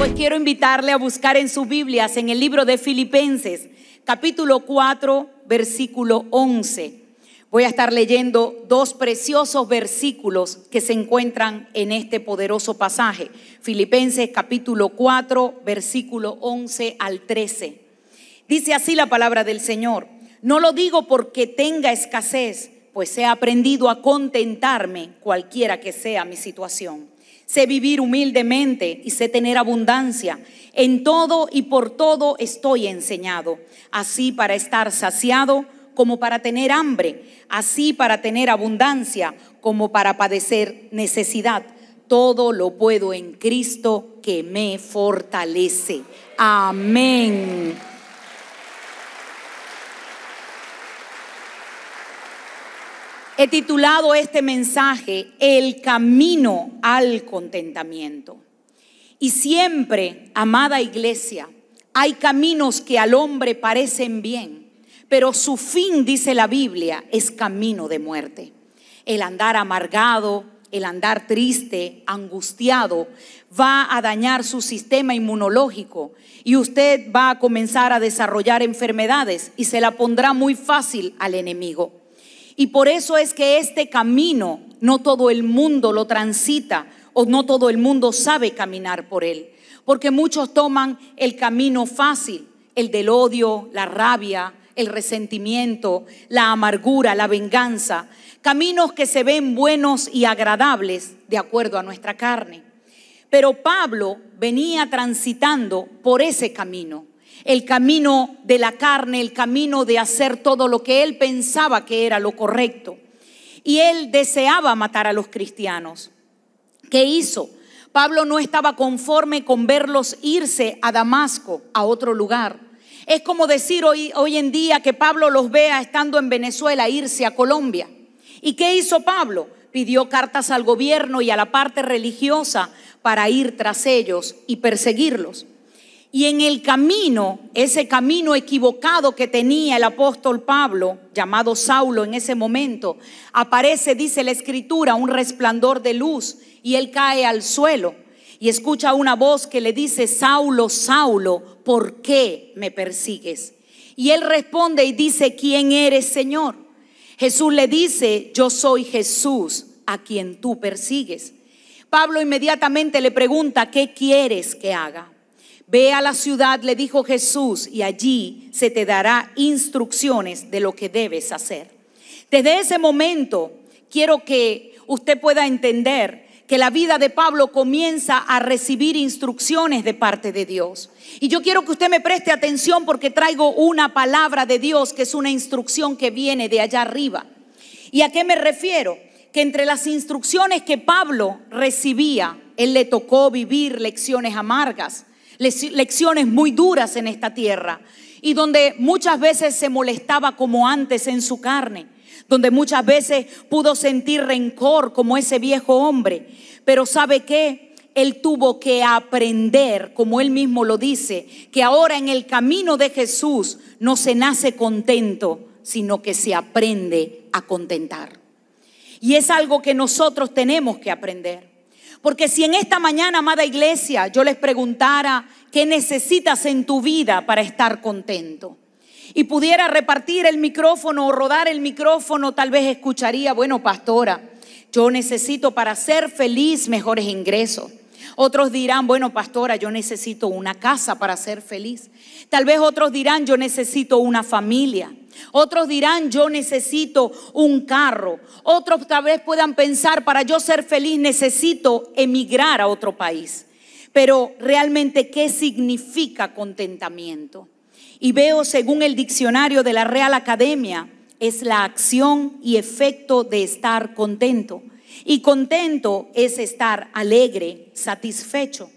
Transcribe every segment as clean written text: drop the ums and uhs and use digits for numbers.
pues quiero invitarle a buscar en sus Biblias en el libro de Filipenses, capítulo 4, versículo 11. Voy a estar leyendo dos preciosos versículos que se encuentran en este poderoso pasaje. Filipenses capítulo 4, versículo 11 al 13. Dice así la palabra del Señor: no lo digo porque tenga escasez, pues he aprendido a contentarme cualquiera que sea mi situación. Sé vivir humildemente y sé tener abundancia. En todo y por todo estoy enseñado, así para estar saciado como para tener hambre, así para tener abundancia como para padecer necesidad. Todo lo puedo en Cristo que me fortalece. Amén. He titulado este mensaje El camino al contentamiento. Y siempre, amada iglesia, hay caminos que al hombre parecen bien, pero su fin, dice la Biblia, es camino de muerte. El andar amargado, el andar triste, angustiado, va a dañar su sistema inmunológico y usted va a comenzar a desarrollar enfermedades y se la pondrá muy fácil al enemigo. Y por eso es que este camino no todo el mundo lo transita o no todo el mundo sabe caminar por él. Porque muchos toman el camino fácil, el del odio, la rabia, el resentimiento, la amargura, la venganza. Caminos que se ven buenos y agradables de acuerdo a nuestra carne. Pero Pablo venía transitando por ese camino. El camino de la carne, el camino de hacer todo lo que él pensaba que era lo correcto. Y él deseaba matar a los cristianos. ¿Qué hizo? Pablo no estaba conforme con verlos irse a Damasco, a otro lugar. Es como decir hoy en día que Pablo los vea estando en Venezuela irse a Colombia. ¿Y qué hizo Pablo? Pidió cartas al gobierno y a la parte religiosa para ir tras ellos y perseguirlos. Y en el camino, ese camino equivocado que tenía el apóstol Pablo, llamado Saulo en ese momento, aparece, dice la escritura, un resplandor de luz y él cae al suelo y escucha una voz que le dice: Saulo, Saulo, ¿por qué me persigues? Y él responde y dice: ¿quién eres, Señor? Jesús le dice: yo soy Jesús a quien tú persigues. Pablo inmediatamente le pregunta: ¿qué quieres que haga? Ve a la ciudad, le dijo Jesús, y allí se te dará instrucciones de lo que debes hacer. Desde ese momento quiero que usted pueda entender que la vida de Pablo comienza a recibir instrucciones de parte de Dios. Y yo quiero que usted me preste atención porque traigo una palabra de Dios que es una instrucción que viene de allá arriba. ¿Y a qué me refiero? Que entre las instrucciones que Pablo recibía, él le tocó vivir lecciones amargas, lecciones muy duras en esta tierra y donde muchas veces se molestaba como antes en su carne, donde muchas veces pudo sentir rencor como ese viejo hombre. Pero ¿sabe qué? Él tuvo que aprender, como él mismo lo dice, que ahora en el camino de Jesús no se nace contento, sino que se aprende a contentar. Y es algo que nosotros tenemos que aprender. Porque si en esta mañana, amada iglesia, yo les preguntara qué necesitas en tu vida para estar contento y pudiera repartir el micrófono o rodar el micrófono, tal vez escucharía: bueno, pastora, yo necesito para ser feliz mejores ingresos. Otros dirán: bueno, pastora, yo necesito una casa para ser feliz. Tal vez otros dirán: yo necesito una familia. Otros dirán: yo necesito un carro. Otros tal vez puedan pensar: para yo ser feliz necesito emigrar a otro país. Pero realmente, ¿qué significa contentamiento? Y veo, según el diccionario de la Real Academia, es la acción y efecto de estar contento. Y contento es estar alegre, satisfecho.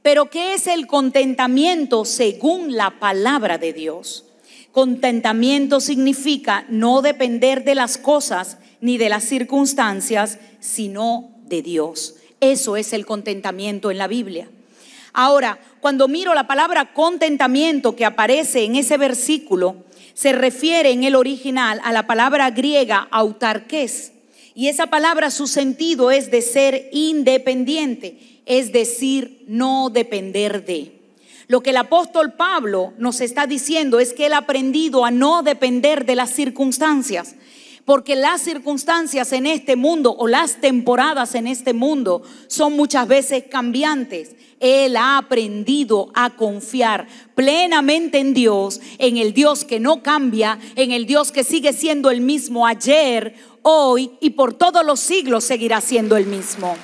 Pero ¿qué es el contentamiento según la palabra de Dios? Contentamiento significa no depender de las cosas ni de las circunstancias, sino de Dios. Eso es el contentamiento en la Biblia. Ahora, cuando miro la palabra contentamiento que aparece en ese versículo, se refiere en el original a la palabra griega autarkes. Y esa palabra, su sentido es de ser independiente, es decir, no depender de. Lo que el apóstol Pablo nos está diciendo es que él ha aprendido a no depender de las circunstancias, porque las circunstancias en este mundo o las temporadas en este mundo son muchas veces cambiantes. Él ha aprendido a confiar plenamente en Dios, en el Dios que no cambia, en el Dios que sigue siendo el mismo ayer, hoy y por todos los siglos seguirá siendo el mismo.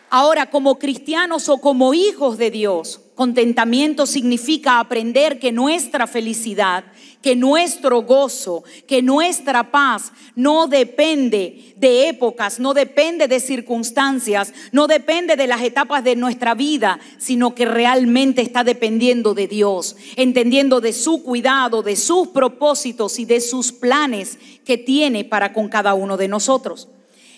Ahora, como cristianos o como hijos de Dios, contentamiento significa aprender que nuestra felicidad, que nuestro gozo, que nuestra paz no depende de épocas, no depende de circunstancias, no depende de las etapas de nuestra vida, sino que realmente está dependiendo de Dios, entendiendo de su cuidado, de sus propósitos y de sus planes que tiene para con cada uno de nosotros.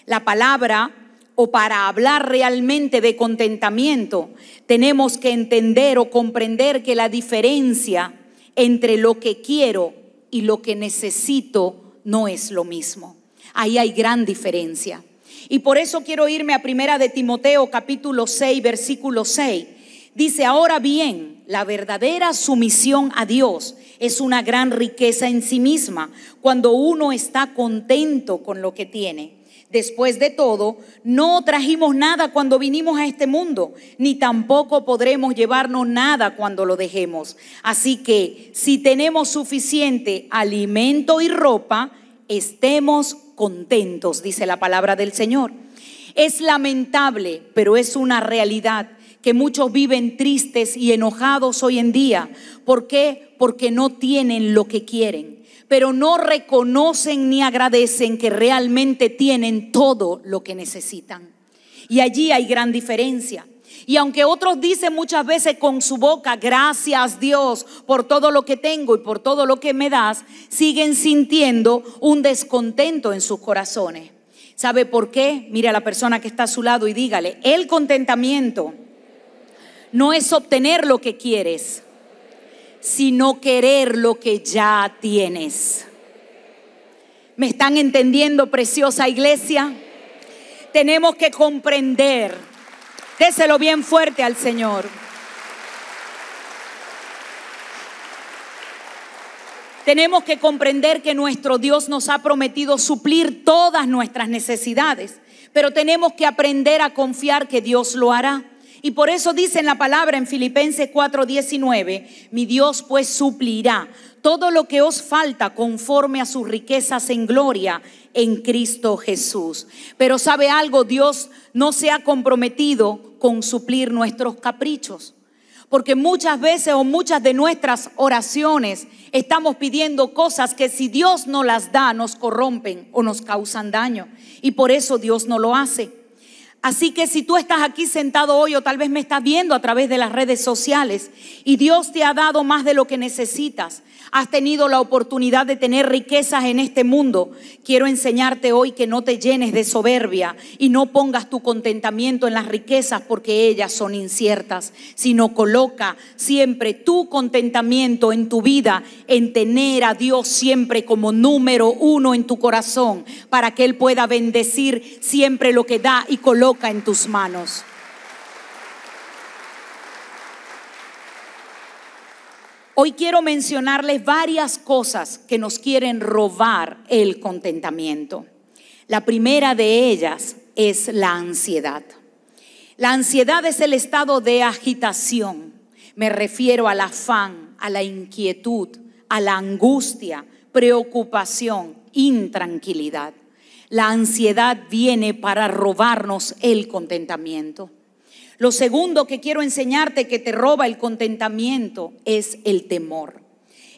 La palabra, o para hablar realmente de contentamiento, tenemos que entender o comprender que la diferencia entre lo que quiero y lo que necesito no es lo mismo. Ahí hay gran diferencia. Y por eso quiero irme a Primera de Timoteo capítulo 6, versículo 6. Dice: ahora bien, la verdadera sumisión a Dios es una gran riqueza en sí misma cuando uno está contento con lo que tiene. Después de todo, no trajimos nada cuando vinimos a este mundo, ni tampoco podremos llevarnos nada cuando lo dejemos. Así que si tenemos suficiente alimento y ropa, estemos contentos, dice la palabra del Señor. Es lamentable, pero es una realidad que muchos viven tristes y enojados hoy en día. ¿Por qué? Porque no tienen lo que quieren, pero no reconocen ni agradecen que realmente tienen todo lo que necesitan. Y allí hay gran diferencia. Y aunque otros dicen muchas veces con su boca: gracias Dios por todo lo que tengo y por todo lo que me das, siguen sintiendo un descontento en sus corazones. ¿Sabe por qué? Mire a la persona que está a su lado y dígale: el contentamiento no es obtener lo que quieres, sino querer lo que ya tienes. ¿Me están entendiendo, preciosa iglesia? Tenemos que comprender. Déselo bien fuerte al Señor. Tenemos que comprender que nuestro Dios nos ha prometido suplir todas nuestras necesidades, pero tenemos que aprender a confiar que Dios lo hará. Y por eso dice en la palabra en Filipenses 4:19: mi Dios pues suplirá todo lo que os falta conforme a sus riquezas en gloria en Cristo Jesús. Pero ¿sabe algo? Dios no se ha comprometido con suplir nuestros caprichos. Porque muchas veces o muchas de nuestras oraciones estamos pidiendo cosas que si Dios no las da nos corrompen o nos causan daño. Y por eso Dios no lo hace. Así que si tú estás aquí sentado hoy o tal vez me estás viendo a través de las redes sociales y Dios te ha dado más de lo que necesitas, has tenido la oportunidad de tener riquezas en este mundo, quiero enseñarte hoy que no te llenes de soberbia y no pongas tu contentamiento en las riquezas porque ellas son inciertas, sino coloca siempre tu contentamiento en tu vida, en tener a Dios siempre como número uno en tu corazón, para que Él pueda bendecir siempre lo que da y coloca en tus manos. Hoy quiero mencionarles varias cosas que nos quieren robar el contentamiento. La primera de ellas es la ansiedad. La ansiedad es el estado de agitación. Me refiero al afán, a la inquietud, a la angustia, preocupación, intranquilidad. La ansiedad viene para robarnos el contentamiento. Lo segundo que quiero enseñarte que te roba el contentamiento es el temor.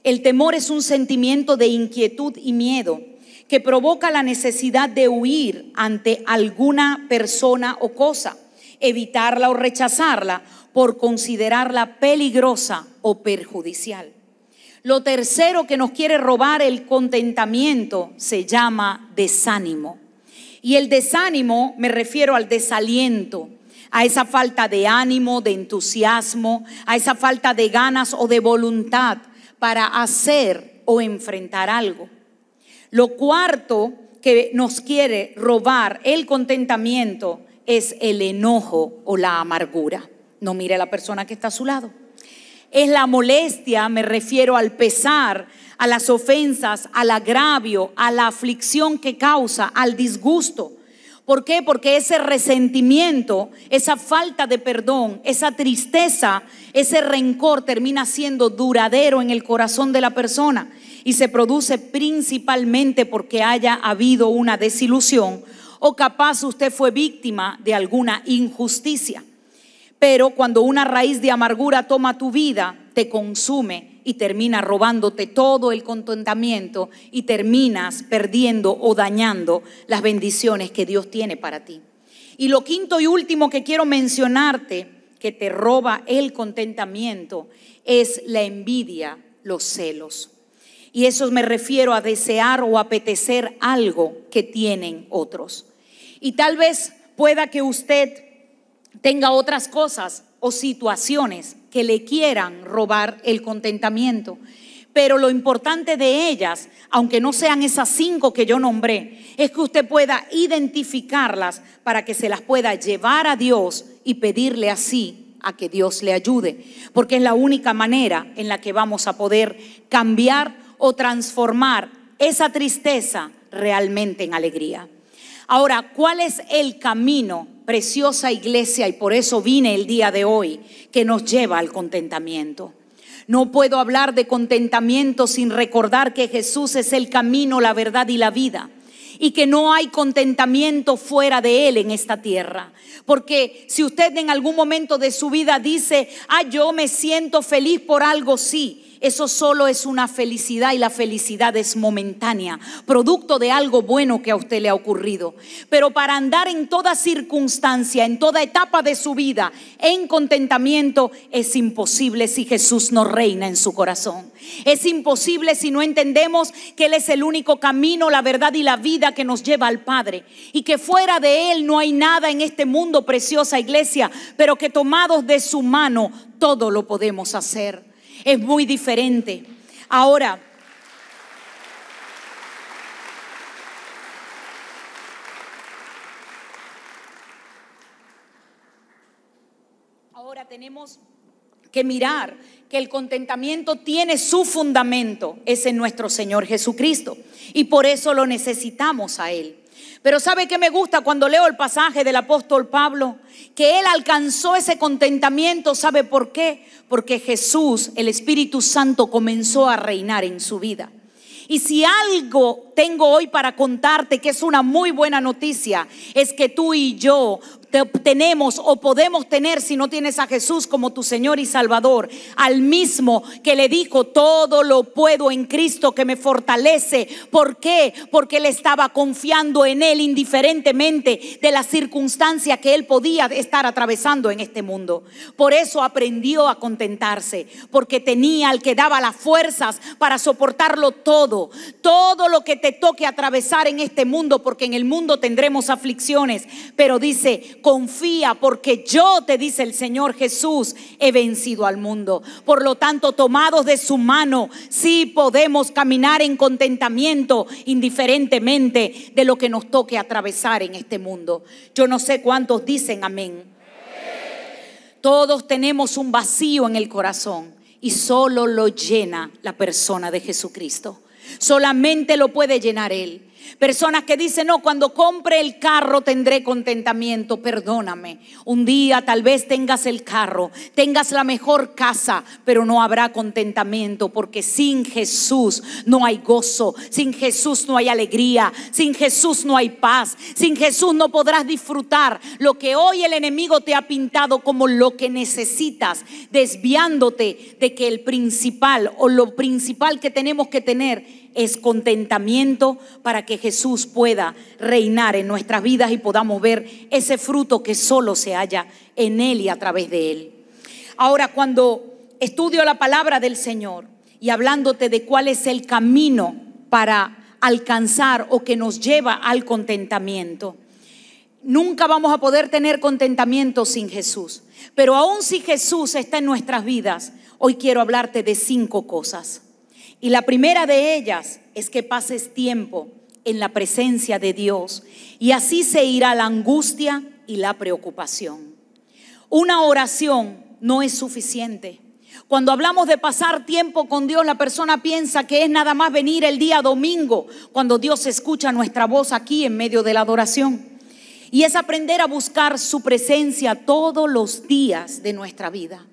El temor es un sentimiento de inquietud y miedo que provoca la necesidad de huir ante alguna persona o cosa, evitarla o rechazarla por considerarla peligrosa o perjudicial. Lo tercero que nos quiere robar el contentamiento se llama desánimo. Y el desánimo, me refiero al desaliento, a esa falta de ánimo, de entusiasmo, a esa falta de ganas o de voluntad para hacer o enfrentar algo. Lo cuarto que nos quiere robar el contentamiento es el enojo o la amargura. No mire a la persona que está a su lado. Es la molestia, me refiero al pesar, a las ofensas, al agravio, a la aflicción que causa, al disgusto. ¿Por qué? Porque ese resentimiento, esa falta de perdón, esa tristeza, ese rencor termina siendo duradero en el corazón de la persona y se produce principalmente porque haya habido una desilusión o capaz usted fue víctima de alguna injusticia. Pero cuando una raíz de amargura toma tu vida, te consume y termina robándote todo el contentamiento y terminas perdiendo o dañando las bendiciones que Dios tiene para ti. Y lo quinto y último que quiero mencionarte, que te roba el contentamiento, es la envidia, los celos. Y eso me refiero a desear o apetecer algo que tienen otros. Y tal vez pueda que usted tenga otras cosas o situaciones que le quieran robar el contentamiento. Pero lo importante de ellas, aunque no sean esas 5 que yo nombré, es que usted pueda identificarlas para que se las pueda llevar a Dios y pedirle así a que Dios le ayude. Porque es la única manera en la que vamos a poder cambiar o transformar esa tristeza realmente en alegría. Ahora, ¿cuál es el camino, preciosa iglesia? Y por eso vine el día de hoy, que nos lleva al contentamiento. No puedo hablar de contentamiento sin recordar que Jesús es el camino, la verdad y la vida. Y que no hay contentamiento fuera de Él en esta tierra. Porque si usted en algún momento de su vida dice, yo me siento feliz por algo, sí. Eso solo es una felicidad y la felicidad es momentánea, producto de algo bueno que a usted le ha ocurrido. Pero para andar en toda circunstancia, en toda etapa de su vida, en contentamiento, es imposible si Jesús no reina en su corazón. Es imposible si no entendemos que Él es el único camino, la verdad y la vida que nos lleva al Padre. Y que fuera de Él no hay nada en este mundo, preciosa iglesia, pero que tomados de su mano todo lo podemos hacer. Es muy diferente. Ahora tenemos que mirar que el contentamiento tiene su fundamento, es en nuestro Señor Jesucristo. Y por eso lo necesitamos a Él. Pero ¿sabe qué me gusta cuando leo el pasaje del apóstol Pablo? Que él alcanzó ese contentamiento. ¿Sabe por qué? Porque Jesús, el Espíritu Santo, comenzó a reinar en su vida. Y si algo tengo hoy para contarte, que es una muy buena noticia, es que tú y yo tenemos o podemos tener, si no tienes a Jesús como tu Señor y Salvador, al mismo que le dijo, todo lo puedo en Cristo que me fortalece. ¿Por qué? Porque él estaba confiando en Él indiferentemente de la circunstancia que él podía estar atravesando en este mundo. Por eso aprendió a contentarse, porque tenía al que daba las fuerzas para soportarlo todo lo que te toque atravesar en este mundo, porque en el mundo tendremos aflicciones, pero dice, confía porque yo, te dice el Señor Jesús, he vencido al mundo. Por lo tanto, tomados de su mano, sí podemos caminar en contentamiento indiferentemente de lo que nos toque atravesar en este mundo. Yo no sé cuántos dicen amén. Todos tenemos un vacío en el corazón y solo lo llena la persona de Jesucristo. Solamente lo puede llenar Él. Personas que dicen, no, cuando compre el carro tendré contentamiento. Perdóname, un día tal vez tengas el carro, tengas la mejor casa, pero no habrá contentamiento, porque sin Jesús no hay gozo, sin Jesús no hay alegría, sin Jesús no hay paz, sin Jesús no podrás disfrutar lo que hoy el enemigo te ha pintado como lo que necesitas, desviándote de que el principal o lo principal que tenemos que tener es contentamiento, para que Jesús pueda reinar en nuestras vidas y podamos ver ese fruto que solo se halla en Él y a través de Él. Ahora, cuando estudio la palabra del Señor y hablándote de cuál es el camino para alcanzar o que nos lleva al contentamiento, nunca vamos a poder tener contentamiento sin Jesús. Pero aún si Jesús está en nuestras vidas, hoy quiero hablarte de 5 cosas. Y la primera de ellas es que pases tiempo en la presencia de Dios, y así se irá la angustia y la preocupación. Una oración no es suficiente. Cuando hablamos de pasar tiempo con Dios, la persona piensa que es nada más venir el día domingo, cuando Dios escucha nuestra voz aquí en medio de la adoración. Y es aprender a buscar su presencia todos los días de nuestra vida.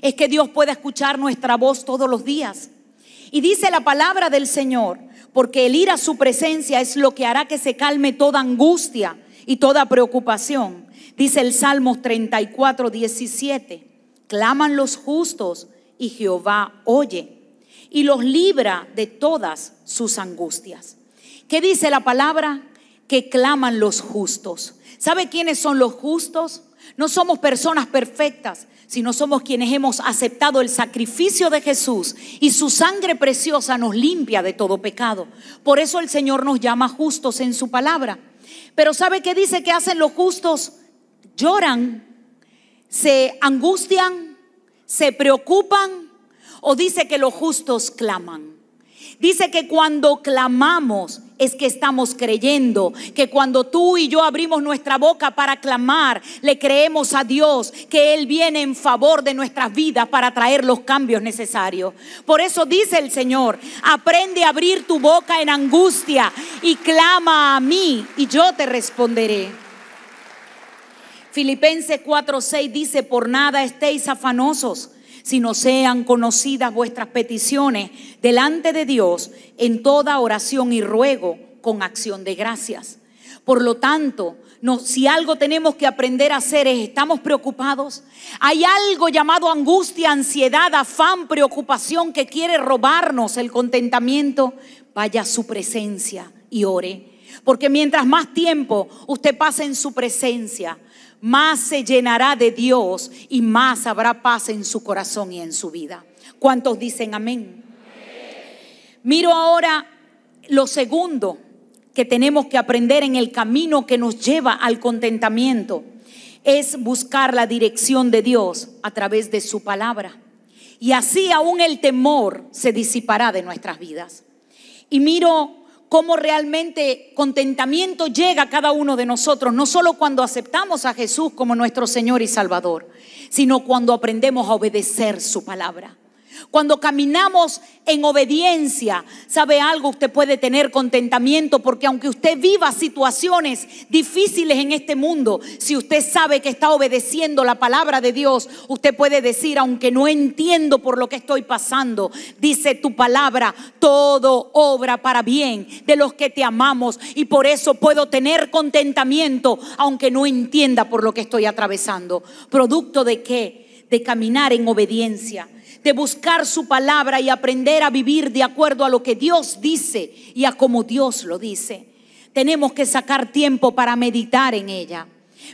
Es que Dios pueda escuchar nuestra voz todos los días. Y dice la palabra del Señor, porque el ir a su presencia es lo que hará que se calme toda angustia y toda preocupación. Dice el Salmos 34, 17, claman los justos y Jehová oye y los libra de todas sus angustias. ¿Qué dice la palabra? Que claman los justos. ¿Sabe quiénes son los justos? No somos personas perfectas, sino somos quienes hemos aceptado el sacrificio de Jesús y su sangre preciosa nos limpia de todo pecado. Por eso el Señor nos llama justos en su palabra. Pero ¿sabe qué dice que hacen los justos? Lloran, se angustian, se preocupan, o dice que los justos claman. Dice que cuando clamamos es que estamos creyendo, que cuando tú y yo abrimos nuestra boca para clamar, le creemos a Dios que Él viene en favor de nuestras vidas para traer los cambios necesarios. Por eso dice el Señor, aprende a abrir tu boca en angustia y clama a mí y yo te responderé. Filipenses 4:6 dice, por nada estéis afanosos, sino sean conocidas vuestras peticiones delante de Dios en toda oración y ruego con acción de gracias. Por lo tanto, si algo tenemos que aprender a hacer es, ¿estamos preocupados? Hay algo llamado angustia, ansiedad, afán, preocupación que quiere robarnos el contentamiento. Vaya a su presencia y ore, porque mientras más tiempo usted pase en su presencia, más se llenará de Dios y más habrá paz en su corazón y en su vida. ¿Cuántos dicen amén? Miro ahora lo segundo que tenemos que aprender en el camino que nos lleva al contentamiento, es buscar la dirección de Dios a través de su palabra. Y así aún el temor se disipará de nuestras vidas. Y miro cómo realmente contentamiento llega a cada uno de nosotros, no solo cuando aceptamos a Jesús como nuestro Señor y Salvador, sino cuando aprendemos a obedecer su palabra. Cuando caminamos en obediencia, ¿sabe algo? Usted puede tener contentamiento, porque aunque usted viva situaciones difíciles en este mundo, si usted sabe que está obedeciendo la palabra de Dios, usted puede decir, aunque no entiendo por lo que estoy pasando, dice tu palabra, todo obra para bien de los que te amamos, y por eso puedo tener contentamiento aunque no entienda por lo que estoy atravesando. ¿Producto de qué? De caminar en obediencia, de buscar su palabra y aprender a vivir de acuerdo a lo que Dios dice y a como Dios lo dice. Tenemos que sacar tiempo para meditar en ella.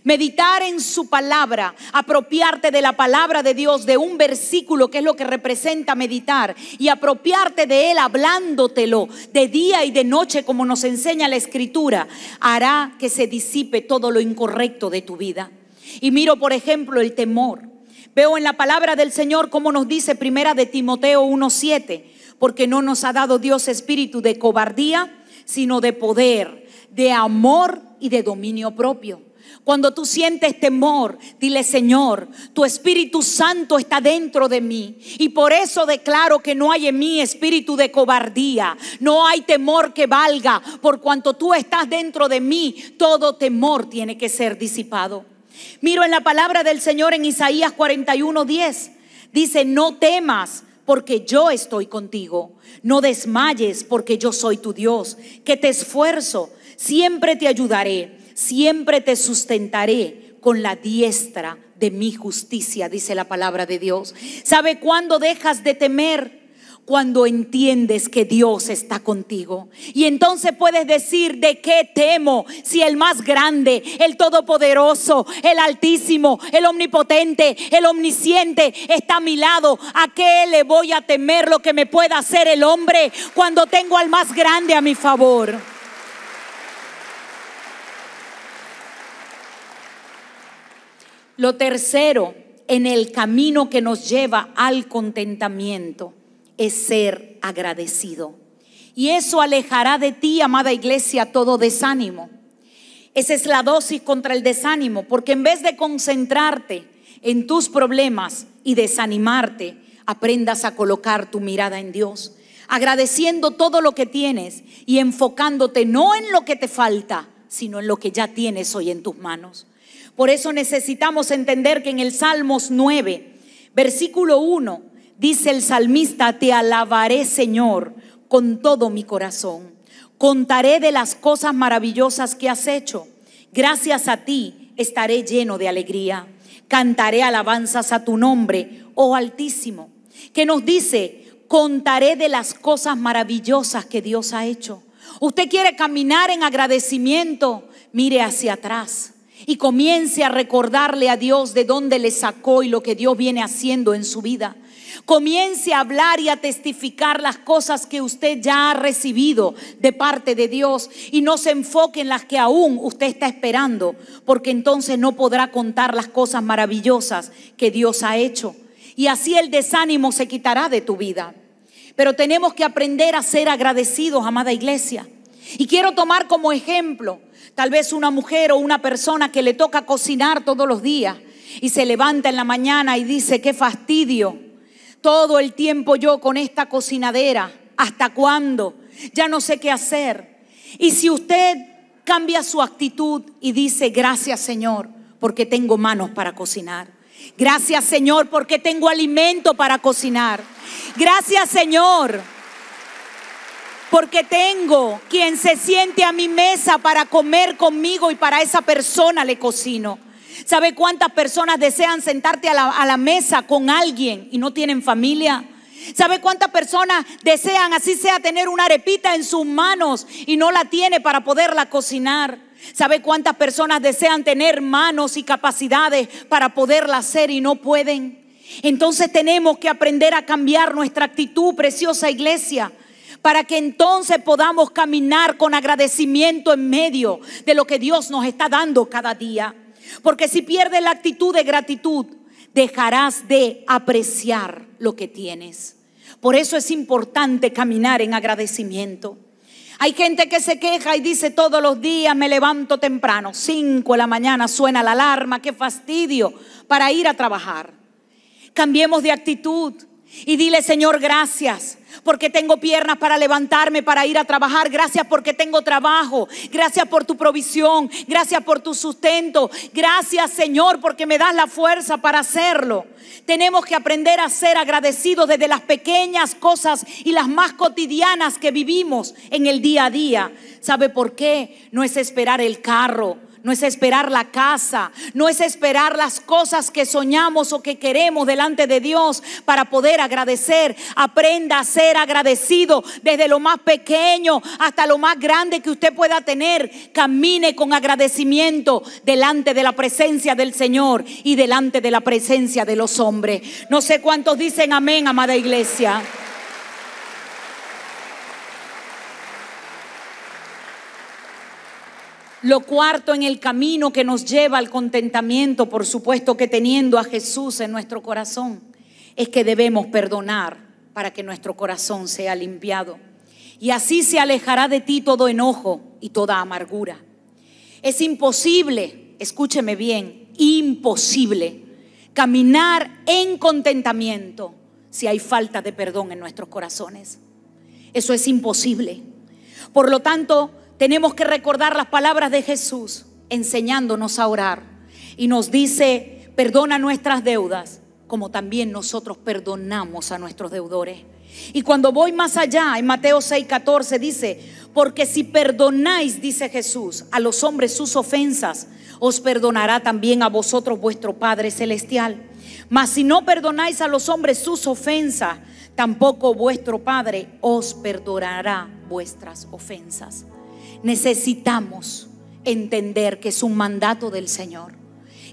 Meditar en su palabra, apropiarte de la palabra de Dios, de un versículo que es lo que representa meditar, y apropiarte de él hablándotelo de día y de noche como nos enseña la Escritura, hará que se disipe todo lo incorrecto de tu vida. Y miro, por ejemplo, el temor. Veo en la palabra del Señor como nos dice primera de Timoteo 1:7, porque no nos ha dado Dios espíritu de cobardía, sino de poder, de amor y de dominio propio. Cuando tú sientes temor, dile: Señor, tu Espíritu Santo está dentro de mí, y por eso declaro que no hay en mí espíritu de cobardía, no hay temor que valga. Por cuanto tú estás dentro de mí, todo temor tiene que ser disipado. Miro en la palabra del Señor en Isaías 41:10. Dice: no temas, porque yo estoy contigo. No desmayes, porque yo soy tu Dios, que te esfuerzo. Siempre te ayudaré, siempre te sustentaré con la diestra de mi justicia, dice la palabra de Dios. ¿Sabe cuándo dejas de temer? Cuando entiendes que Dios está contigo. Y entonces puedes decir: ¿de qué temo? Si el más grande, el todopoderoso, el altísimo, el omnipotente, el omnisciente está a mi lado, ¿a qué le voy a temer lo que me pueda hacer el hombre cuando tengo al más grande a mi favor? Lo tercero en el camino que nos lleva al contentamiento es ser agradecido. Y eso alejará de ti, amada iglesia, todo desánimo. Esa es la dosis contra el desánimo, porque en vez de concentrarte en tus problemas y desanimarte, aprendas a colocar tu mirada en Dios, agradeciendo todo lo que tienes y enfocándote no en lo que te falta, sino en lo que ya tienes hoy en tus manos. Por eso necesitamos entender que en el Salmos 9, versículo 1, dice el salmista: te alabaré, Señor, con todo mi corazón. Contaré de las cosas maravillosas que has hecho. Gracias a ti estaré lleno de alegría. Cantaré alabanzas a tu nombre, oh Altísimo. Que nos dice: contaré de las cosas maravillosas que Dios ha hecho. Usted quiere caminar en agradecimiento, mire hacia atrás y comience a recordarle a Dios de dónde le sacó y lo que Dios viene haciendo en su vida. Comience a hablar y a testificar las cosas que usted ya ha recibido de parte de Dios, y no se enfoque en las que aún usted está esperando, porque entonces no podrá contar las cosas maravillosas que Dios ha hecho, y así el desánimo se quitará de tu vida. Pero tenemos que aprender a ser agradecidos, amada iglesia. Y quiero tomar como ejemplo tal vez una mujer o una persona que le toca cocinar todos los días y se levanta en la mañana y dice: qué fastidio, todo el tiempo yo con esta cocinadera, ¿hasta cuándo? Ya no sé qué hacer. Y si usted cambia su actitud y dice: gracias, Señor, porque tengo manos para cocinar. Gracias, Señor, porque tengo alimento para cocinar. Gracias, Señor, porque tengo quien se siente a mi mesa para comer conmigo y para esa persona le cocino. ¿Sabe cuántas personas desean sentarte a la mesa con alguien y no tienen familia? ¿Sabe cuántas personas desean, así sea, tener una arepita en sus manos y no la tiene para poderla cocinar? ¿Sabe cuántas personas desean tener manos y capacidades para poderla hacer y no pueden? Entonces tenemos que aprender a cambiar nuestra actitud, preciosa iglesia, para que entonces podamos caminar con agradecimiento en medio de lo que Dios nos está dando cada día. Porque si pierdes la actitud de gratitud, dejarás de apreciar lo que tienes. Por eso es importante caminar en agradecimiento. Hay gente que se queja y dice: todos los días me levanto temprano, 5 de la mañana suena la alarma, qué fastidio, para ir a trabajar. Cambiemos de actitud y dile: Señor, gracias porque tengo piernas para levantarme, para ir a trabajar. Gracias porque tengo trabajo. Gracias por tu provisión. Gracias por tu sustento. Gracias, Señor, porque me das la fuerza para hacerlo. Tenemos que aprender a ser agradecidos desde las pequeñas cosas y las más cotidianas que vivimos en el día a día. ¿Sabe por qué? No es esperar el carro, no es esperar la casa, no es esperar las cosas que soñamos o que queremos delante de Dios para poder agradecer. Aprenda a ser agradecido desde lo más pequeño hasta lo más grande que usted pueda tener. Camine con agradecimiento delante de la presencia del Señor y delante de la presencia de los hombres. No sé cuántos dicen amén, amada iglesia. Lo cuarto en el camino que nos lleva al contentamiento, por supuesto que teniendo a Jesús en nuestro corazón, es que debemos perdonar para que nuestro corazón sea limpiado. Y así se alejará de ti todo enojo y toda amargura. Es imposible, escúcheme bien, imposible caminar en contentamiento si hay falta de perdón en nuestros corazones. Eso es imposible. Por lo tanto, tenemos que recordar las palabras de Jesús enseñándonos a orar. Y nos dice: perdona nuestras deudas como también nosotros perdonamos a nuestros deudores. Y cuando voy más allá, en Mateo 6:14 dice: porque si perdonáis, dice Jesús, a los hombres sus ofensas, os perdonará también a vosotros vuestro Padre Celestial. Mas si no perdonáis a los hombres sus ofensas, tampoco vuestro Padre os perdonará vuestras ofensas. Necesitamos entender que es un mandato del Señor,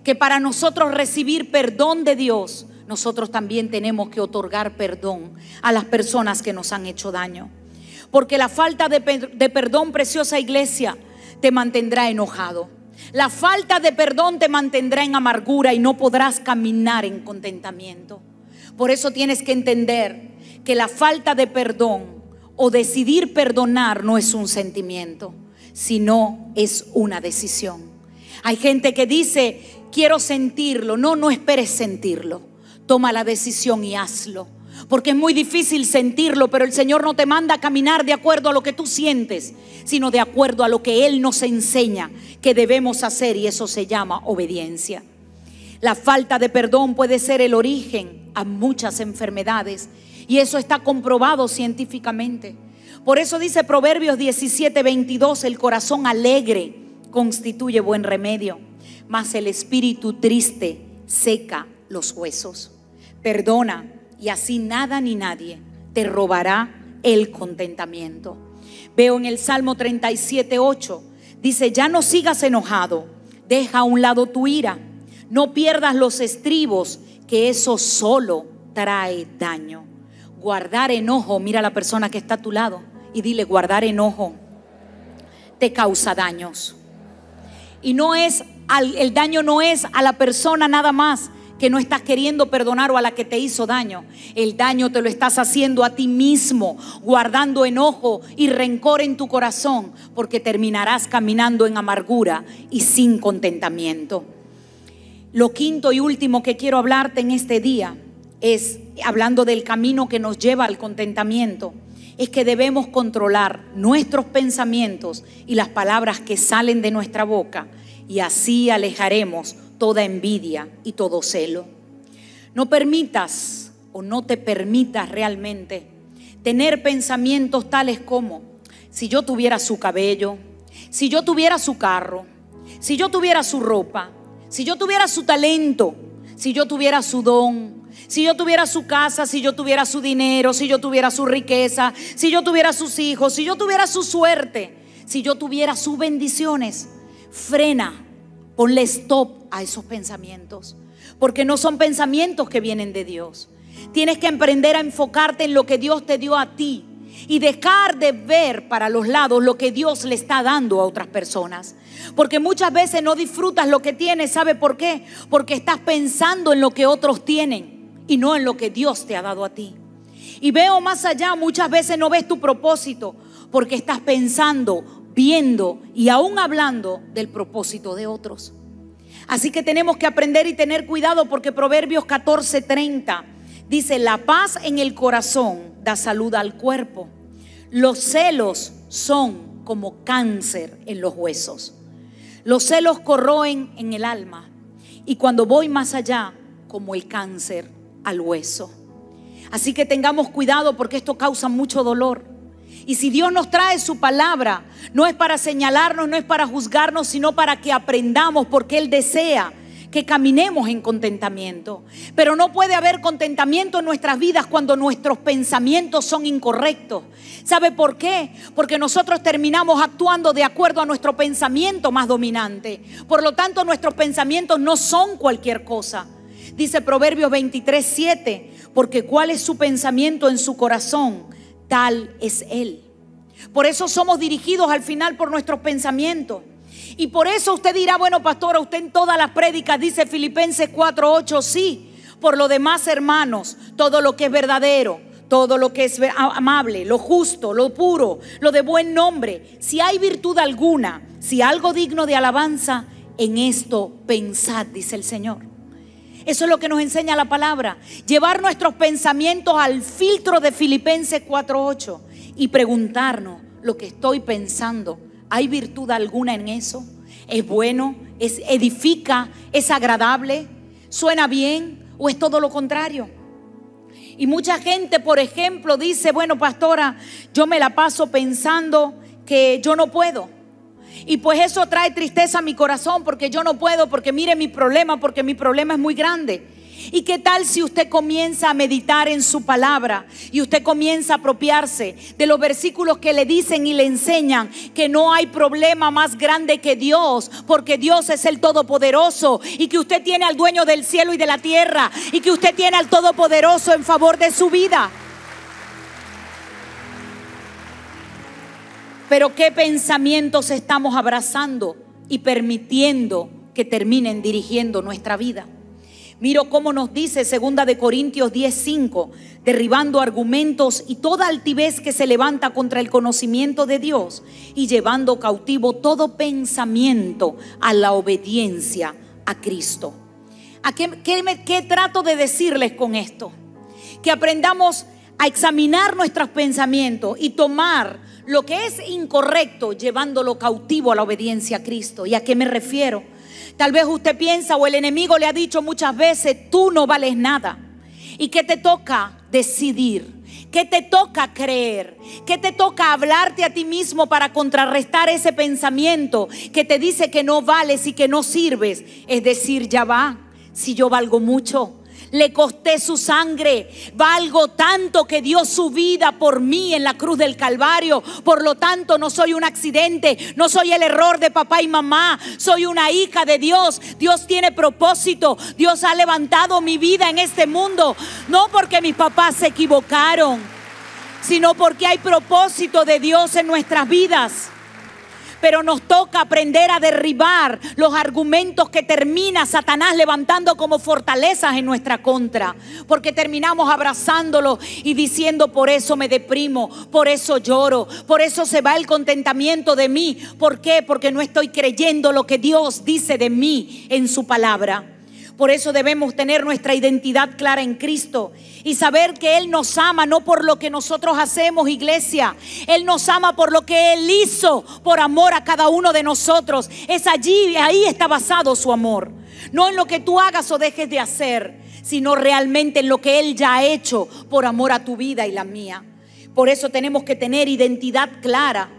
que para nosotros recibir perdón de Dios, nosotros también tenemos que otorgar perdón a las personas que nos han hecho daño. Porque la falta de perdón, preciosa iglesia, te mantendrá enojado. La falta de perdón te mantendrá en amargura y no podrás caminar en contentamiento. Por eso tienes que entender que la falta de perdón o decidir perdonar no es un sentimiento, sino es una decisión. Hay gente que dice, quiero sentirlo. No esperes sentirlo. Toma la decisión y hazlo. Porque es muy difícil sentirlo, pero el Señor no te manda a caminar de acuerdo a lo que tú sientes, sino de acuerdo a lo que Él nos enseña que debemos hacer, y eso se llama obediencia. La falta de perdón puede ser el origen a muchas enfermedades, y eso está comprobado científicamente. Por eso dice Proverbios 17:22, el corazón alegre constituye buen remedio, mas el espíritu triste seca los huesos. Perdona, y así nada ni nadie te robará el contentamiento. Veo en el Salmo 37:8, dice, ya no sigas enojado, deja a un lado tu ira, no pierdas los estribos, que eso solo trae daño. Guardar enojo, mira a la persona que está a tu lado y dile, guardar enojo te causa daños. Y no es, el daño no es a la persona nada más que no estás queriendo perdonar o a la que te hizo daño. El daño te lo estás haciendo a ti mismo, guardando enojo y rencor en tu corazón, porque terminarás caminando en amargura y sin contentamiento. Lo quinto y último que quiero hablarte en este día es, hablando del camino que nos lleva al contentamiento, es que debemos controlar nuestros pensamientos y las palabras que salen de nuestra boca, y así alejaremos toda envidia y todo celo. No permitas o no te permitas realmente tener pensamientos tales como, si yo tuviera su cabello, si yo tuviera su carro, si yo tuviera su ropa, si yo tuviera su talento, si yo tuviera su don, si yo tuviera su casa, si yo tuviera su dinero, si yo tuviera su riqueza, si yo tuviera sus hijos, si yo tuviera su suerte, si yo tuviera sus bendiciones. Frena, ponle stop a esos pensamientos, porque no son pensamientos que vienen de Dios. Tienes que aprender a enfocarte en lo que Dios te dio a ti y dejar de ver para los lados lo que Dios le está dando a otras personas. Porque muchas veces no disfrutas lo que tienes. ¿Sabe por qué? Porque estás pensando en lo que otros tienen y no en lo que Dios te ha dado a ti. Y veo más allá, muchas veces no ves tu propósito porque estás pensando, viendo y aún hablando del propósito de otros. Así que tenemos que aprender y tener cuidado, porque Proverbios 14:30 dice, la paz en el corazón da salud al cuerpo. Los celos son como cáncer en los huesos. Los celos corroen en el alma, y cuando voy más allá, como el cáncer al hueso. Así que tengamos cuidado, porque esto causa mucho dolor. Y si Dios nos trae su palabra, no es para señalarnos, no es para juzgarnos, sino para que aprendamos, porque Él desea que caminemos en contentamiento. Pero no puede haber contentamiento en nuestras vidas cuando nuestros pensamientos son incorrectos. ¿Sabe por qué? Porque nosotros terminamos actuando de acuerdo a nuestro pensamiento más dominante. Por lo tanto, nuestros pensamientos no son cualquier cosa. Dice Proverbios 23:7, porque cuál es su pensamiento en su corazón, tal es Él. Por eso somos dirigidos al final por nuestros pensamientos. Y por eso usted dirá, bueno, pastora, usted en todas las prédicas dice Filipenses 4:8, sí. Por lo demás, hermanos, todo lo que es verdadero, todo lo que es amable, lo justo, lo puro, lo de buen nombre, si hay virtud alguna, si algo digno de alabanza, en esto pensad, dice el Señor. Eso es lo que nos enseña la palabra. Llevar nuestros pensamientos al filtro de Filipenses 4:8 y preguntarnos, lo que estoy pensando, ¿hay virtud alguna en eso? ¿Es bueno? ¿Edifica? ¿Es agradable? ¿Suena bien? ¿O es todo lo contrario? Y mucha gente, por ejemplo, dice, bueno, pastora, yo me la paso pensando que yo no puedo. Y pues eso trae tristeza a mi corazón, porque yo no puedo, porque mire mi problema, porque mi problema es muy grande. ¿Y qué tal si usted comienza a meditar en su palabra y usted comienza a apropiarse de los versículos que le dicen y le enseñan que no hay problema más grande que Dios, porque Dios es el Todopoderoso, y que usted tiene al dueño del cielo y de la tierra, y que usted tiene al Todopoderoso en favor de su vida? Pero ¿qué pensamientos estamos abrazando y permitiendo que terminen dirigiendo nuestra vida? Miro cómo nos dice 2 de Corintios 10:5, derribando argumentos y toda altivez que se levanta contra el conocimiento de Dios y llevando cautivo todo pensamiento a la obediencia a Cristo. ¿Qué trato de decirles con esto? Que aprendamos a examinar nuestros pensamientos y tomar lo que es incorrecto, llevándolo cautivo a la obediencia a Cristo. ¿Y a qué me refiero? Tal vez usted piensa, o el enemigo le ha dicho muchas veces, tú no vales nada. ¿Y qué te toca decidir? ¿Qué te toca creer? ¿Qué te toca hablarte a ti mismo para contrarrestar ese pensamiento que te dice que no vales y que no sirves? Es decir, ya va, si yo valgo mucho. Le costé su sangre, valgo tanto que dio su vida por mí en la cruz del Calvario. Por lo tanto, no soy un accidente, no soy el error de papá y mamá, soy una hija de Dios. Dios tiene propósito, Dios ha levantado mi vida en este mundo, no porque mis papás se equivocaron, sino porque hay propósito de Dios en nuestras vidas. Pero nos toca aprender a derribar los argumentos que termina Satanás levantando como fortalezas en nuestra contra. Porque terminamos abrazándolo y diciendo, por eso me deprimo, por eso lloro, por eso se va el contentamiento de mí. ¿Por qué? Porque no estoy creyendo lo que Dios dice de mí en su palabra. Por eso debemos tener nuestra identidad clara en Cristo y saber que Él nos ama no por lo que nosotros hacemos, iglesia. Él nos ama por lo que Él hizo, por amor a cada uno de nosotros. Es allí, ahí está basado su amor. No en lo que tú hagas o dejes de hacer, sino realmente en lo que Él ya ha hecho por amor a tu vida y la mía. Por eso tenemos que tener identidad clara,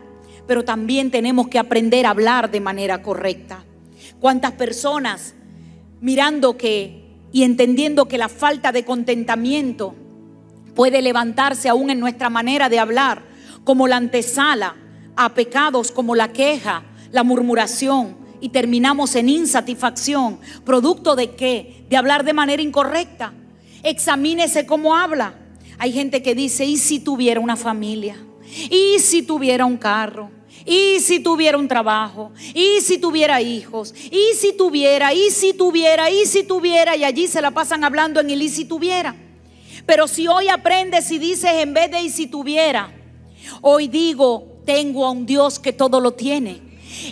pero también tenemos que aprender a hablar de manera correcta. ¿Cuántas personas mirando y entendiendo que la falta de contentamiento puede levantarse aún en nuestra manera de hablar, como la antesala a pecados como la queja, la murmuración, y terminamos en insatisfacción? ¿Producto de qué? De hablar de manera incorrecta. Examínese cómo habla. Hay gente que dice, ¿y si tuviera una familia? ¿Y si tuviera un carro? ¿Y si tuviera un trabajo? ¿Y si tuviera hijos? ¿Y si tuviera? ¿Y si tuviera? ¿Y si tuviera? Y allí se la pasan hablando en el ¿y si tuviera? Pero si hoy aprendes y dices en vez de ¿y si tuviera?, hoy digo, tengo a un Dios que todo lo tiene.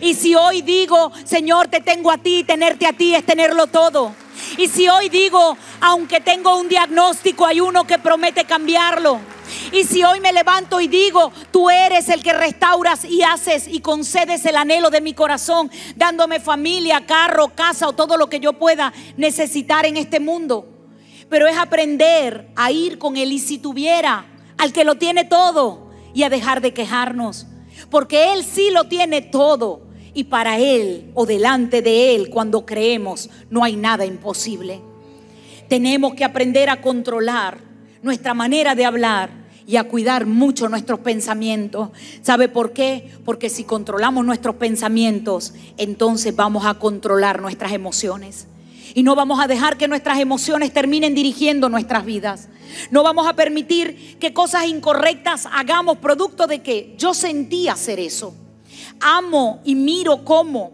Y si hoy digo, Señor, te tengo a ti, tenerte a ti es tenerlo todo. Y si hoy digo, aunque tengo un diagnóstico, hay uno que promete cambiarlo. Y si hoy me levanto y digo, tú eres el que restauras y haces y concedes el anhelo de mi corazón, dándome familia, carro, casa o todo lo que yo pueda necesitar en este mundo. Pero es aprender a ir con él y si tuviera, al que lo tiene todo, y a dejar de quejarnos. Porque Él sí lo tiene todo. Y para Él o delante de Él, cuando creemos, no hay nada imposible. Tenemos que aprender a controlar nuestra manera de hablar y a cuidar mucho nuestros pensamientos. ¿Sabe por qué? Porque si controlamos nuestros pensamientos, entonces vamos a controlar nuestras emociones. Y no vamos a dejar que nuestras emociones terminen dirigiendo nuestras vidas. No vamos a permitir que cosas incorrectas hagamos producto de que yo sentí hacer eso. Amo y miro cómo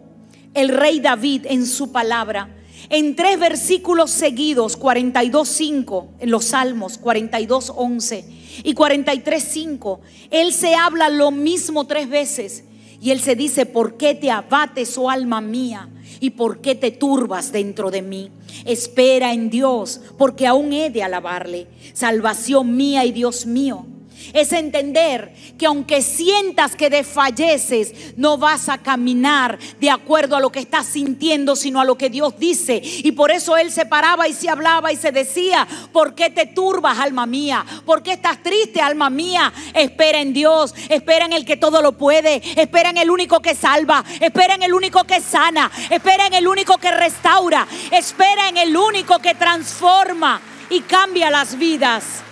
el rey David en su palabra, en 3 versículos seguidos, 42:5 en los Salmos, 42:11 y 43:5, él se habla lo mismo 3 veces. Y él se dice, ¿por qué te abates, oh alma mía? ¿Y por qué te turbas dentro de mí? Espera en Dios, porque aún he de alabarle, salvación mía y Dios mío. Es entender que aunque sientas que desfalleces, no vas a caminar de acuerdo a lo que estás sintiendo, sino a lo que Dios dice. Y por eso él se paraba y se hablaba y se decía, ¿por qué te turbas, alma mía? ¿Por qué estás triste, alma mía? Espera en Dios, espera en el que todo lo puede, espera en el único que salva, espera en el único que sana, espera en el único que restaura, espera en el único que transforma y cambia las vidas.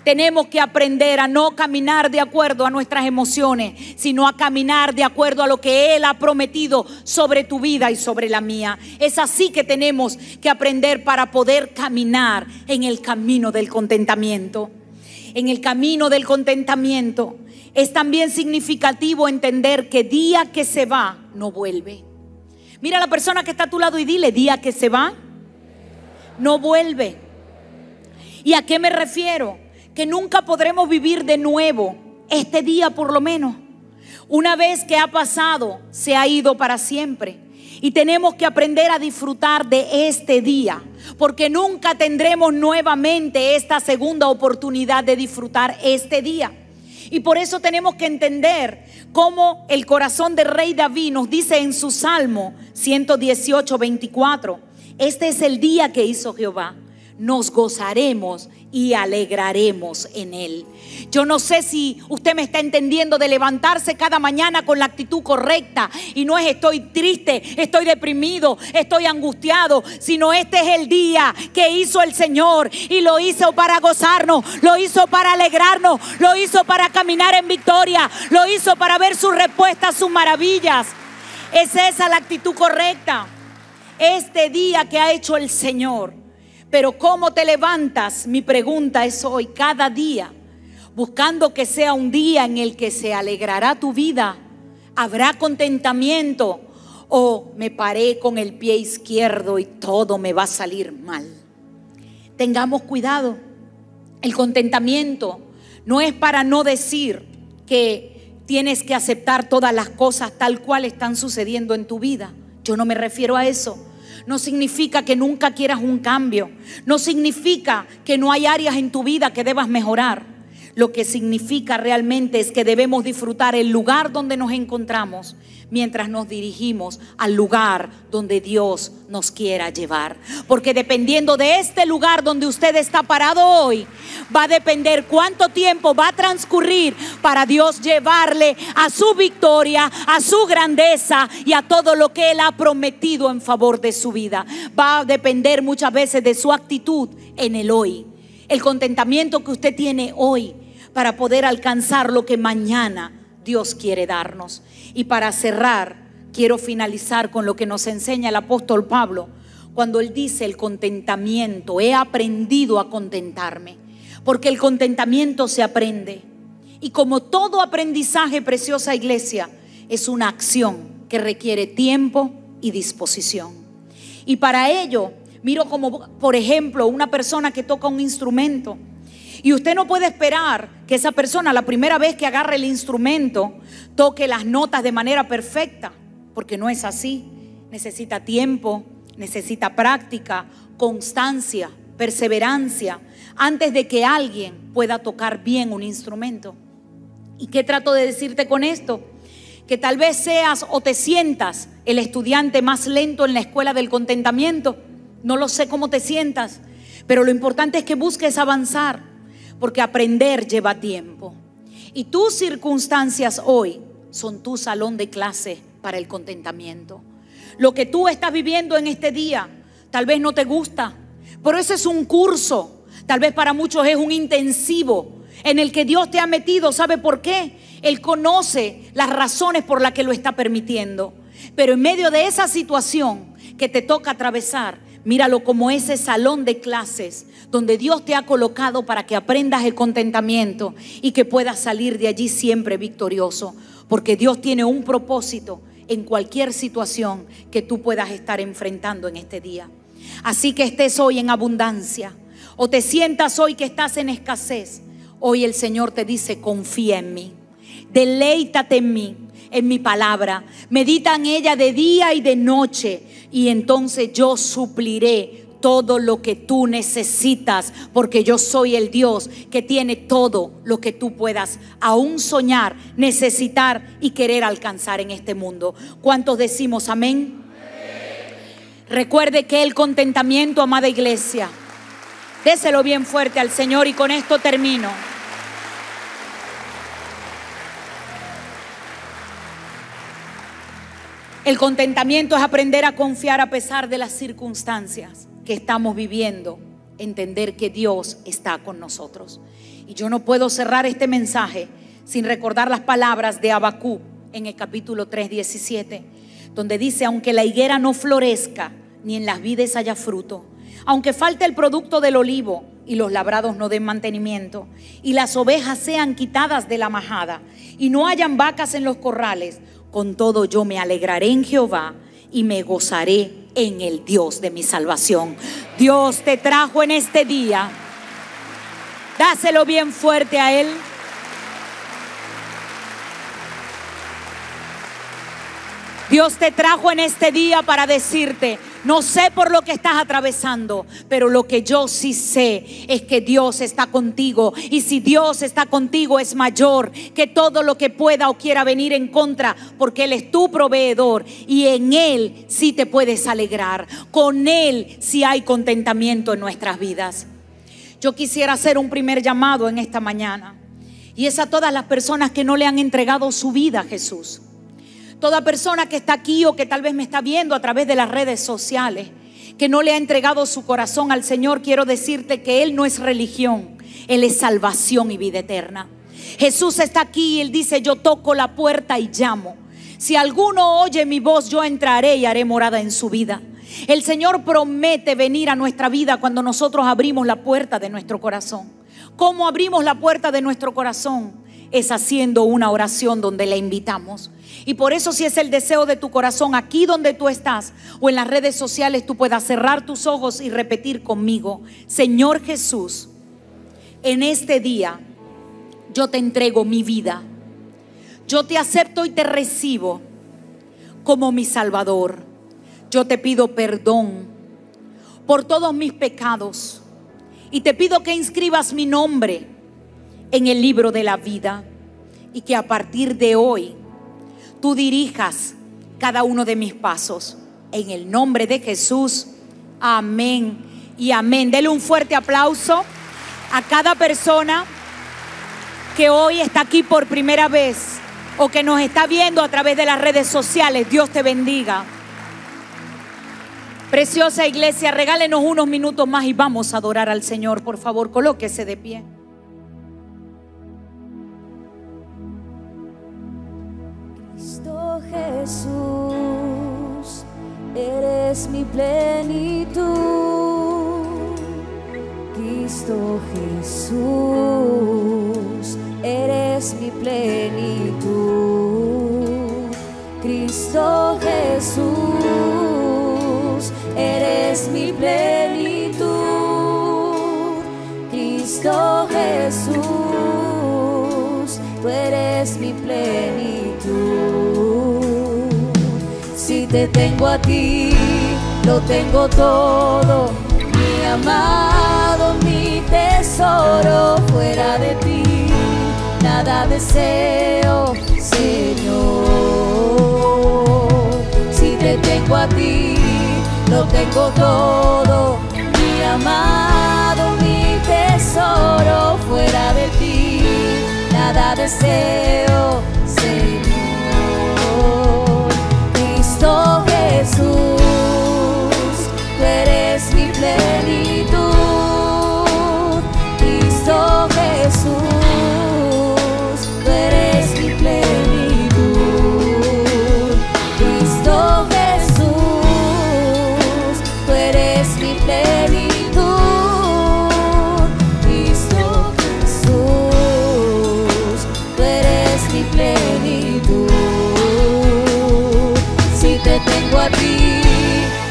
Tenemos que aprender a no caminar de acuerdo a nuestras emociones, sino a caminar de acuerdo a lo que Él ha prometido sobre tu vida y sobre la mía. Es así que tenemos que aprender para poder caminar en el camino del contentamiento. En el camino del contentamiento es también significativo entender que día que se va, no vuelve. Mira a la persona que está a tu lado y dile, día que se va, no vuelve. ¿Y a qué me refiero? Que nunca podremos vivir de nuevo este día, por lo menos. Una vez que ha pasado, se ha ido para siempre. Y tenemos que aprender a disfrutar de este día, porque nunca tendremos nuevamente esta segunda oportunidad de disfrutar este día. Y por eso tenemos que entender cómo el corazón del rey David nos dice en su Salmo 118:24: este es el día que hizo Jehová, nos gozaremos y alegraremos en él. Yo no sé si usted me está entendiendo, de levantarse cada mañana con la actitud correcta, y no es estoy triste, estoy deprimido, estoy angustiado, sino este es el día que hizo el Señor, y lo hizo para gozarnos, lo hizo para alegrarnos, lo hizo para caminar en victoria, lo hizo para ver sus respuestas, sus maravillas. Es esa la actitud correcta. Este día que ha hecho el Señor. Pero ¿cómo te levantas? Mi pregunta es hoy, cada día, buscando que sea un día en el que se alegrará tu vida, habrá contentamiento, o me paré con el pie izquierdo y todo me va a salir mal. Tengamos cuidado. El contentamiento no es para no decir que tienes que aceptar todas las cosas tal cual están sucediendo en tu vida. Yo no me refiero a eso. No significa que nunca quieras un cambio. No significa que no hay áreas en tu vida que debas mejorar. Lo que significa realmente es que debemos disfrutar el lugar donde nos encontramos mientras nos dirigimos al lugar donde Dios nos quiera llevar. Porque dependiendo de este lugar donde usted está parado hoy, va a depender cuánto tiempo va a transcurrir para Dios llevarle a su victoria, a su grandeza y a todo lo que Él ha prometido en favor de su vida. Va a depender muchas veces de su actitud en el hoy. El contentamiento que usted tiene hoy para poder alcanzar lo que mañana Dios quiere darnos. Y para cerrar, quiero finalizar con lo que nos enseña el apóstol Pablo cuando él dice el contentamiento. He aprendido a contentarme, porque el contentamiento se aprende. Y como todo aprendizaje, preciosa iglesia, es una acción que requiere tiempo y disposición. Y para ello, miro como por ejemplo una persona que toca un instrumento. Y usted no puede esperar que esa persona, la primera vez que agarre el instrumento, toque las notas de manera perfecta, porque no es así. Necesita tiempo, necesita práctica, constancia, perseverancia, antes de que alguien pueda tocar bien un instrumento. ¿Y qué trato de decirte con esto? Que tal vez seas o te sientas el estudiante más lento en la escuela del contentamiento. No lo sé cómo te sientas, pero lo importante es que busques avanzar, porque aprender lleva tiempo. Y tus circunstancias hoy son tu salón de clase para el contentamiento. Lo que tú estás viviendo en este día tal vez no te gusta, pero ese es un curso. Tal vez para muchos es un intensivo en el que Dios te ha metido. ¿Sabe por qué? Él conoce las razones por las que lo está permitiendo. Pero en medio de esa situación que te toca atravesar, míralo como ese salón de clases donde Dios te ha colocado para que aprendas el contentamiento y que puedas salir de allí siempre victorioso. Porque Dios tiene un propósito en cualquier situación que tú puedas estar enfrentando en este día. Así que estés hoy en abundancia o te sientas hoy que estás en escasez, hoy el Señor te dice: confía en mí, deleítate en mí, en mi palabra, medita en ella de día y de noche, y entonces yo supliré todo lo que tú necesitas, porque yo soy el Dios que tiene todo lo que tú puedas aún soñar, necesitar y querer alcanzar en este mundo. ¿Cuántos decimos amén? Recuerde que el contentamiento, amada iglesia, déselo bien fuerte al Señor, y con esto termino. El contentamiento es aprender a confiar a pesar de las circunstancias que estamos viviendo, entender que Dios está con nosotros. Y yo no puedo cerrar este mensaje sin recordar las palabras de Habacuc en el capítulo 3:17, donde dice: aunque la higuera no florezca, ni en las vides haya fruto, aunque falte el producto del olivo y los labrados no den mantenimiento, y las ovejas sean quitadas de la majada, y no hayan vacas en los corrales, con todo yo me alegraré en Jehová, y me gozaré en el Dios de mi salvación. Dios te trajo en este día. Dáselo bien fuerte a Él. Dios te trajo en este día para decirte: no sé por lo que estás atravesando, pero lo que yo sí sé es que Dios está contigo. Y si Dios está contigo, es mayor que todo lo que pueda o quiera venir en contra, porque Él es tu proveedor y en Él sí te puedes alegrar. Con Él sí hay contentamiento en nuestras vidas. Yo quisiera hacer un primer llamado en esta mañana, y es a todas las personas que no le han entregado su vida a Jesús. Toda persona que está aquí o que tal vez me está viendo a través de las redes sociales, que no le ha entregado su corazón al Señor, quiero decirte que Él no es religión, Él es salvación y vida eterna. Jesús está aquí y Él dice: yo toco la puerta y llamo. Si alguno oye mi voz, yo entraré y haré morada en su vida. El Señor promete venir a nuestra vida cuando nosotros abrimos la puerta de nuestro corazón. ¿Cómo abrimos la puerta de nuestro corazón? Es haciendo una oración donde le invitamos. Y por eso, si es el deseo de tu corazón, aquí donde tú estás o en las redes sociales, tú puedas cerrar tus ojos y repetir conmigo: Señor Jesús, en este día yo te entrego mi vida. Yo te acepto y te recibo como mi Salvador. Yo te pido perdón por todos mis pecados y te pido que inscribas mi nombre en el libro de la vida, y que a partir de hoy tú dirijas cada uno de mis pasos. En el nombre de Jesús, amén y amén. Dele un fuerte aplauso a cada persona que hoy está aquí por primera vez o que nos está viendo a través de las redes sociales. Dios te bendiga. Preciosa iglesia, regálenos unos minutos más y vamos a adorar al Señor. Por favor, colóquese de pie. Cristo Jesús, eres mi plenitud. Cristo Jesús, eres mi plenitud. Cristo Jesús, eres mi plenitud. Cristo Jesús, tú eres mi plenitud. Si te tengo a ti, lo tengo todo, mi amado, mi tesoro. Fuera de ti nada deseo, Señor. Si te tengo a ti, lo tengo todo, mi amado, mi tesoro. Fuera de ti nada deseo, Señor. Cristo Jesús, tú eres mi plenitud. Cristo Jesús, tú eres mi plenitud. Cristo Jesús, tú eres mi plenitud. Cristo Jesús, tú eres mi plenitud. Si te tengo a ti,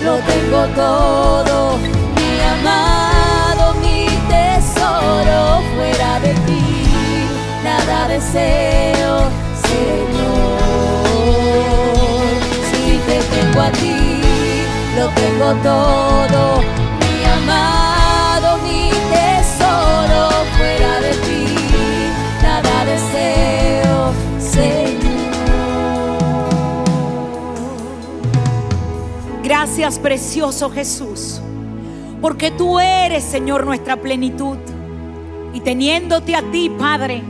lo tengo todo, mi amado, mi tesoro. Fuera de ti nada deseo, Señor. Si te tengo a ti, lo tengo todo, mi amado, mi tesoro. Fuera de ti nada deseo, Señor. Gracias, precioso Jesús, porque tú eres, Señor, nuestra plenitud. Y teniéndote a ti, Padre,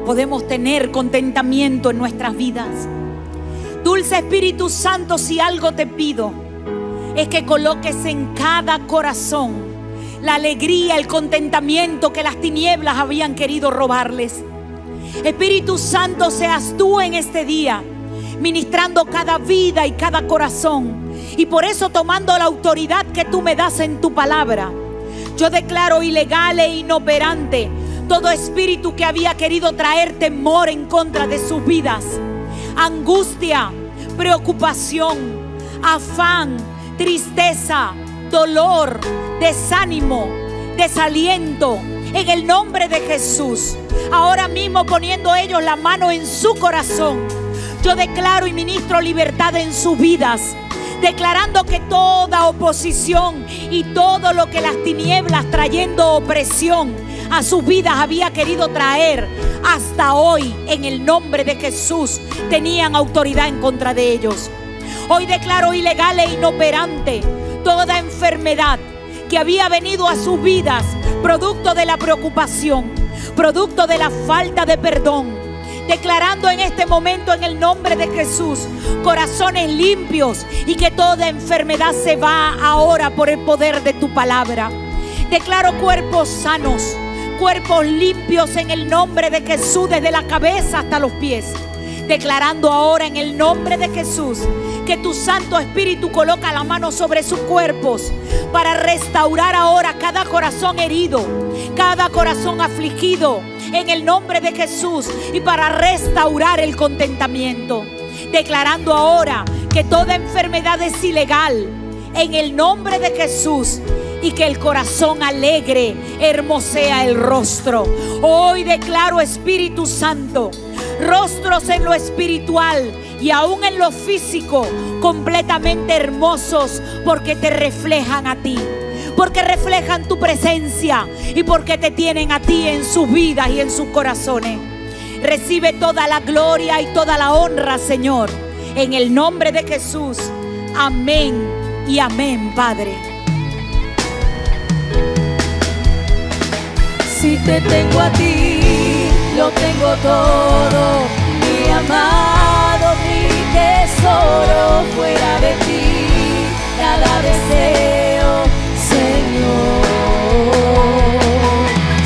podemos tener contentamiento en nuestras vidas. Dulce Espíritu Santo, si algo te pido es que coloques en cada corazón la alegría, el contentamiento que las tinieblas habían querido robarles. Espíritu Santo, seas tú en este día ministrando cada vida y cada corazón. Y por eso, tomando la autoridad que tú me das en tu palabra, yo declaro ilegal e inoperante todo espíritu que había querido traer temor en contra de sus vidas, angustia, preocupación, afán, tristeza, dolor, desánimo, desaliento, en el nombre de Jesús. Ahora mismo, poniendo ellos la mano en su corazón, yo declaro y ministro libertad en sus vidas, declarando que toda oposición y todo lo que las tinieblas trayendo opresión a sus vidas había querido traer, hasta hoy, en el nombre de Jesús, tenían autoridad en contra de ellos. Hoy declaro ilegal e inoperante toda enfermedad que había venido a sus vidas, producto de la preocupación, producto de la falta de perdón. Declarando en este momento, en el nombre de Jesús, corazones limpios, y que toda enfermedad se va ahora por el poder de tu palabra. Declaro cuerpos sanos, cuerpos limpios en el nombre de Jesús, desde la cabeza hasta los pies. Declarando ahora en el nombre de Jesús que tu Santo Espíritu coloca la mano sobre sus cuerpos para restaurar ahora cada corazón herido, cada corazón afligido, en el nombre de Jesús, y para restaurar el contentamiento. Declarando ahora que toda enfermedad es ilegal en el nombre de Jesús, y que el corazón alegre hermosea el rostro. Hoy declaro, Espíritu Santo, rostros en lo espiritual y aún en lo físico completamente hermosos, porque te reflejan a ti, porque reflejan tu presencia y porque te tienen a ti en sus vidas y en sus corazones. Recibe toda la gloria y toda la honra, Señor, en el nombre de Jesús. Amén y amén, Padre. Si te tengo a ti, lo tengo todo, mi amado, mi tesoro. Fuera de ti, nada deseo, Señor.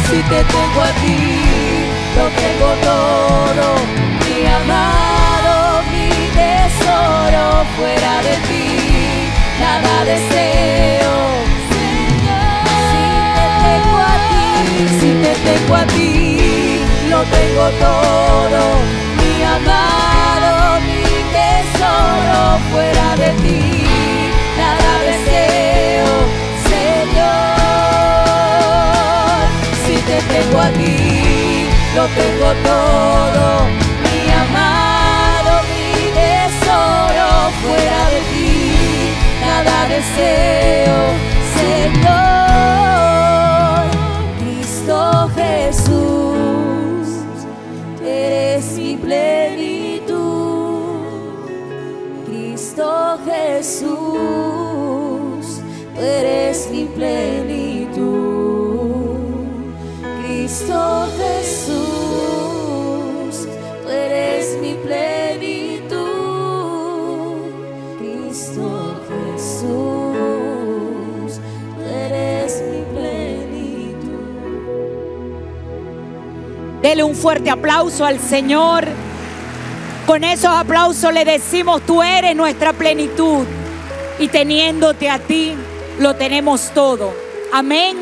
Si te tengo a ti, lo tengo todo, mi amado, mi tesoro. Fuera de ti, nada deseo, si te tengo a ti, lo tengo todo, mi amado, mi tesoro. Fuera de ti, nada deseo, Señor. Si te tengo a ti, lo tengo todo, mi amado, mi tesoro. Fuera de ti, nada deseo, Señor. Jesús, eres mi plenitud. Cristo Jesús, eres mi plenitud. Cristo Jesús, eres mi plenitud. Cristo Jesús, eres mi plenitud. Dele un fuerte aplauso al Señor. Con esos aplausos le decimos: tú eres nuestra plenitud, y teniéndote a ti, lo tenemos todo. Amén